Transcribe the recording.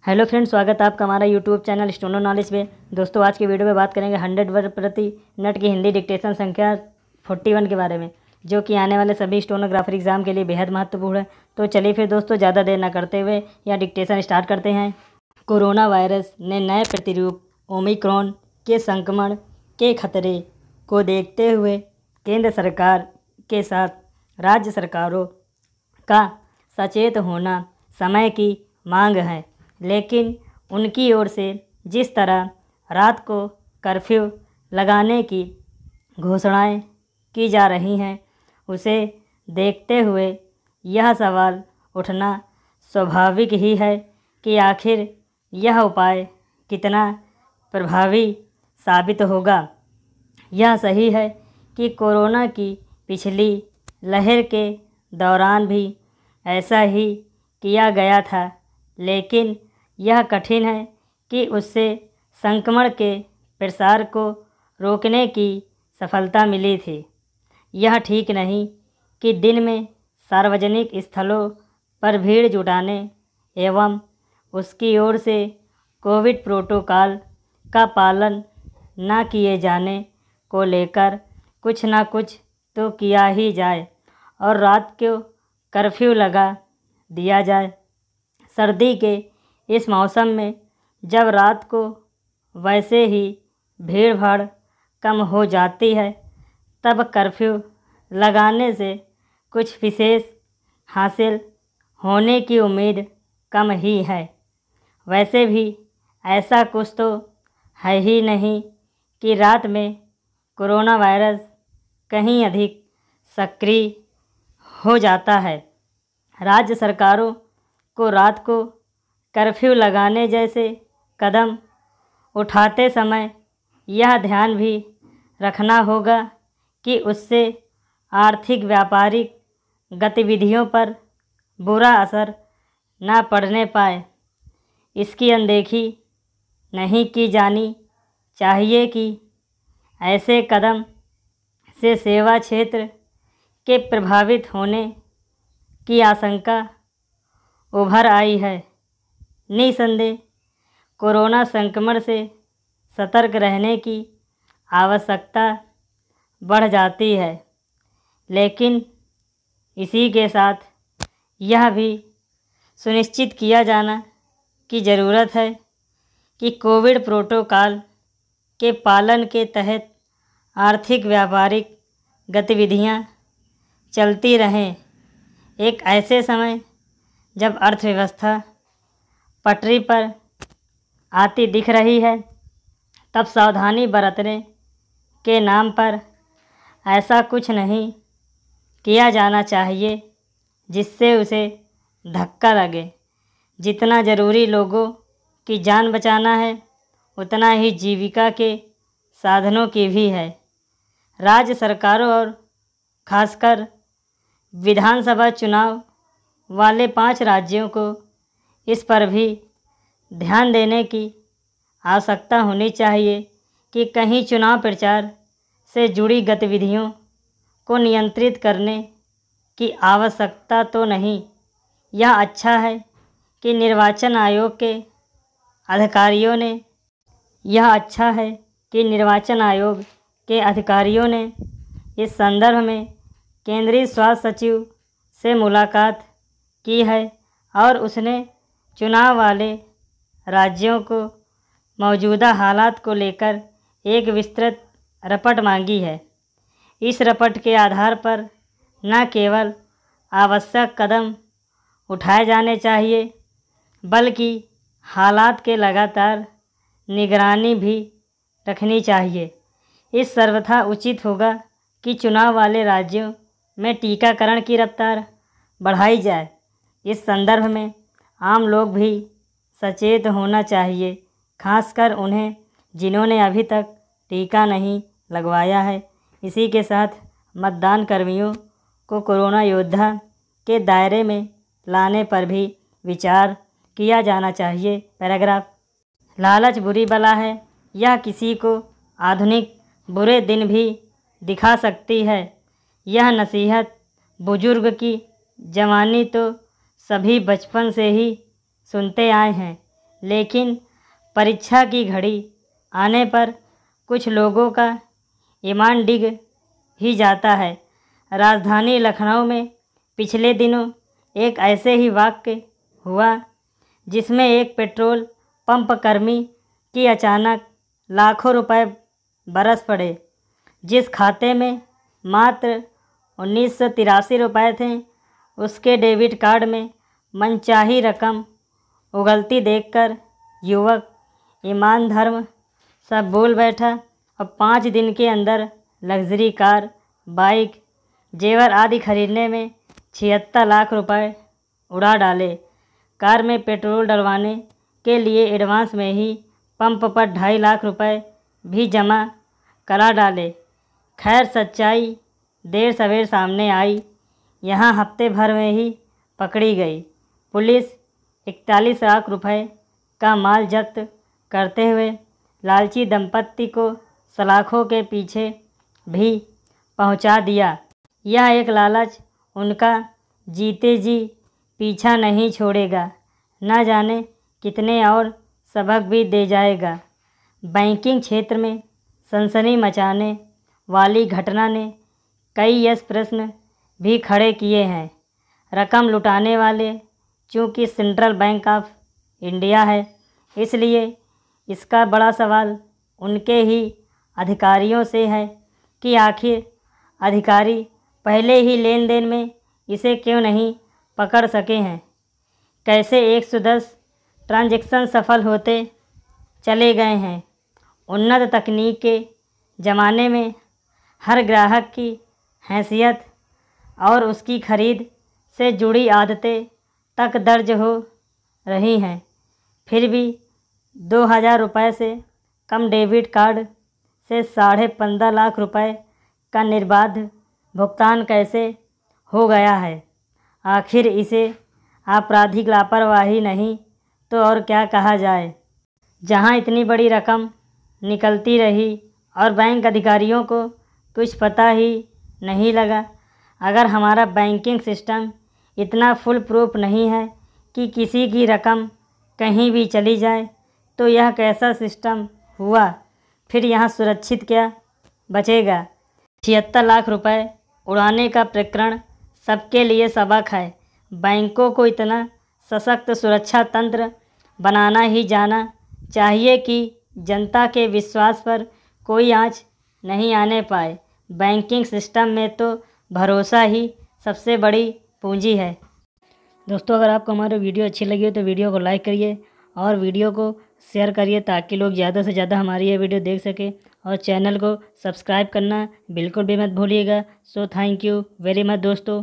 Hello friends, स्वागत है आपका हमारा यूट्यूब चैनल स्टोनो नॉलेज पे। दोस्तों, आज की वीडियो में बात करेंगे 100 वर्ड प्रति मिनट की हिंदी डिक्टेशन संख्या 41 के बारे में, जो कि आने वाले सभी स्टोनोग्राफर एग्ज़ाम के लिए बेहद महत्वपूर्ण है। तो चलिए फिर दोस्तों, ज़्यादा देर न करते हुए यह डिक्टेशन स्टार्ट करते हैं। कोरोना वायरस ने नए प्रतिरूप ओमिक्रॉन के संक्रमण के खतरे को देखते हुए केंद्र सरकार के साथ राज्य सरकारों का सचेत होना समय की मांग है, लेकिन उनकी ओर से जिस तरह रात को कर्फ्यू लगाने की घोषणाएं की जा रही हैं, उसे देखते हुए यह सवाल उठना स्वाभाविक ही है कि आखिर यह उपाय कितना प्रभावी साबित होगा। यह सही है कि कोरोना की पिछली लहर के दौरान भी ऐसा ही किया गया था, लेकिन यह कठिन है कि उससे संक्रमण के प्रसार को रोकने की सफलता मिली थी। यह ठीक नहीं कि दिन में सार्वजनिक स्थलों पर भीड़ जुटाने एवं उसकी ओर से कोविड प्रोटोकॉल का पालन न किए जाने को लेकर कुछ न कुछ तो किया ही जाए और रात को कर्फ्यू लगा दिया जाए। सर्दी के इस मौसम में जब रात को वैसे ही भीड़ भाड़ कम हो जाती है, तब कर्फ्यू लगाने से कुछ विशेष हासिल होने की उम्मीद कम ही है। वैसे भी ऐसा कुछ तो है ही नहीं कि रात में कोरोना वायरस कहीं अधिक सक्रिय हो जाता है। राज्य सरकारों को रात को कर्फ्यू लगाने जैसे कदम उठाते समय यह ध्यान भी रखना होगा कि उससे आर्थिक व्यापारिक गतिविधियों पर बुरा असर न पड़ने पाए। इसकी अनदेखी नहीं की जानी चाहिए कि ऐसे कदम से सेवा क्षेत्र के प्रभावित होने की आशंका उभर आई है। निसंदेह कोरोना संक्रमण से सतर्क रहने की आवश्यकता बढ़ जाती है, लेकिन इसी के साथ यह भी सुनिश्चित किया जाना की ज़रूरत है कि कोविड प्रोटोकॉल के पालन के तहत आर्थिक व्यापारिक गतिविधियां चलती रहें। एक ऐसे समय जब अर्थव्यवस्था पटरी पर आती दिख रही है, तब सावधानी बरतने के नाम पर ऐसा कुछ नहीं किया जाना चाहिए जिससे उसे धक्का लगे। जितना ज़रूरी लोगों की जान बचाना है, उतना ही जीविका के साधनों की भी है। राज्य सरकारों और खासकर विधानसभा चुनाव वाले 5 राज्यों को इस पर भी ध्यान देने की आवश्यकता होनी चाहिए कि कहीं चुनाव प्रचार से जुड़ी गतिविधियों को नियंत्रित करने की आवश्यकता तो नहीं। यह अच्छा है कि निर्वाचन आयोग के अधिकारियों ने इस संदर्भ में केंद्रीय स्वास्थ्य सचिव से मुलाकात की है और उसने चुनाव वाले राज्यों को मौजूदा हालात को लेकर एक विस्तृत रिपोर्ट मांगी है। इस रिपोर्ट के आधार पर न केवल आवश्यक कदम उठाए जाने चाहिए, बल्कि हालात के लगातार निगरानी भी रखनी चाहिए। इस सर्वथा उचित होगा कि चुनाव वाले राज्यों में टीकाकरण की रफ्तार बढ़ाई जाए। इस संदर्भ में आम लोग भी सचेत होना चाहिए, खासकर उन्हें जिन्होंने अभी तक टीका नहीं लगवाया है। इसी के साथ मतदान कर्मियों को कोरोना योद्धा के दायरे में लाने पर भी विचार किया जाना चाहिए। पैराग्राफ। लालच बुरी बला है, यह किसी को आधुनिक बुरे दिन भी दिखा सकती है। यह नसीहत बुजुर्ग की जवानी तो सभी बचपन से ही सुनते आए हैं, लेकिन परीक्षा की घड़ी आने पर कुछ लोगों का ईमान डिग ही जाता है। राजधानी लखनऊ में पिछले दिनों एक ऐसे ही वाक़या हुआ जिसमें एक पेट्रोल पंप कर्मी की अचानक लाखों रुपए बरस पड़े। जिस खाते में मात्र 1983 रुपये थे, उसके डेबिट कार्ड में मनचाही रकम उगलती देखकर युवक ईमान धर्म सब बोल बैठा और 5 दिन के अंदर लग्जरी कार, बाइक, जेवर आदि खरीदने में 76 लाख रुपए उड़ा डाले। कार में पेट्रोल डलवाने के लिए एडवांस में ही पंप पर 2.5 लाख रुपए भी जमा करा डाले। खैर सच्चाई देर सवेर सामने आई। यहाँ हफ्ते भर में ही पकड़ी गई। पुलिस 41 लाख रुपए का माल जब्त करते हुए लालची दंपत्ति को सलाखों के पीछे भी पहुंचा दिया। यह एक लालच उनका जीते जी पीछा नहीं छोड़ेगा, न जाने कितने और सबक भी दे जाएगा। बैंकिंग क्षेत्र में सनसनी मचाने वाली घटना ने कई यस प्रश्न भी खड़े किए हैं। रकम लुटाने वाले चूँकि सेंट्रल बैंक ऑफ इंडिया है, इसलिए इसका बड़ा सवाल उनके ही अधिकारियों से है कि आखिर अधिकारी पहले ही लेन देन में इसे क्यों नहीं पकड़ सके हैं। कैसे 110 ट्रांजैक्शन सफल होते चले गए हैं। उन्नत तकनीक के ज़माने में हर ग्राहक की हैसियत और उसकी खरीद से जुड़ी आदतें तक दर्ज हो रही हैं, फिर भी 2000 रुपये से कम डेबिट कार्ड से 15.5 लाख रुपए का निर्बाध भुगतान कैसे हो गया है। आखिर इसे आपराधिक लापरवाही नहीं तो और क्या कहा जाए। जहां इतनी बड़ी रकम निकलती रही और बैंक अधिकारियों को कुछ पता ही नहीं लगा। अगर हमारा बैंकिंग सिस्टम इतना फुल प्रूफ नहीं है कि किसी की रकम कहीं भी चली जाए, तो यह कैसा सिस्टम हुआ। फिर यहाँ सुरक्षित क्या बचेगा। 76 लाख रुपए उड़ाने का प्रकरण सबके लिए सबक है। बैंकों को इतना सशक्त सुरक्षा तंत्र बनाना ही जाना चाहिए कि जनता के विश्वास पर कोई आँच नहीं आने पाए। बैंकिंग सिस्टम में तो भरोसा ही सबसे बड़ी पूंजी है। दोस्तों, अगर आपको हमारी वीडियो अच्छी लगी हो तो वीडियो को लाइक करिए और वीडियो को शेयर करिए ताकि लोग ज़्यादा से ज़्यादा हमारी ये वीडियो देख सकें, और चैनल को सब्सक्राइब करना बिल्कुल भी मत भूलिएगा। So thank you very much दोस्तों।